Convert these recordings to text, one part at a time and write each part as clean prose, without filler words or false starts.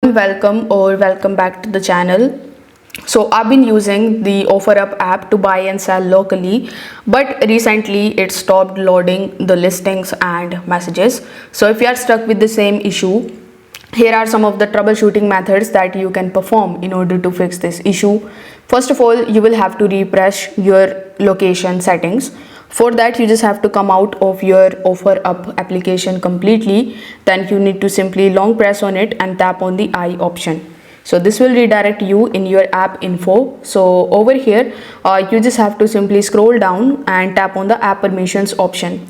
Welcome back to the channel. So I've been using the OfferUp app to buy and sell locally, but recently it stopped loading the listings and messages. So if you are stuck with the same issue, here are some of the troubleshooting methods that you can perform in order to fix this issue. First of all, you will have to refresh your location settings. For that, you just have to come out of your OfferUp application completely. Then you need to simply long press on it and tap on the I option. So this will redirect you in your app info. So over here, you just have to simply scroll down and tap on the app permissions option.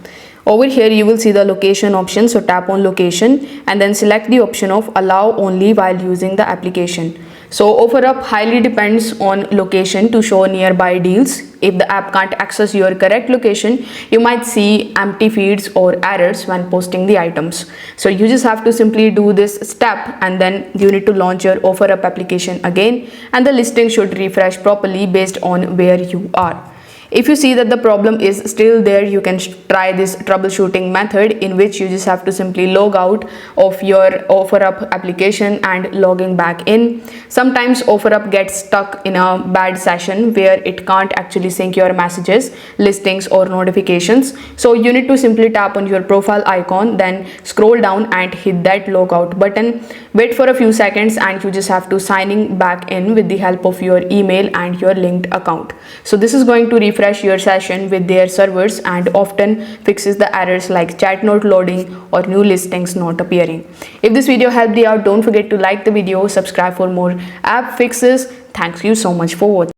Over here you will see the location option, so tap on location and then select the option of allow only while using the application. So OfferUp highly depends on location to show nearby deals. If the app can't access your correct location, you might see empty feeds or errors when posting the items. So you just have to simply do this step and then you need to launch your OfferUp application again, and the listing should refresh properly based on where you are. If you see that the problem is still there, you can try this troubleshooting method, in which you just have to simply log out of your OfferUp application and logging back in. Sometimes OfferUp gets stuck in a bad session where it can't actually sync your messages, listings or notifications. So you need to simply tap on your profile icon, then scroll down and hit that logout button. Wait for a few seconds and you just have to sign back in with the help of your email and your linked account. So this is going to refresh your session with their servers and often fixes the errors like chat not loading or new listings not appearing. If this video helped you out, don't forget to like the video, subscribe for more app fixes. Thank you so much for watching.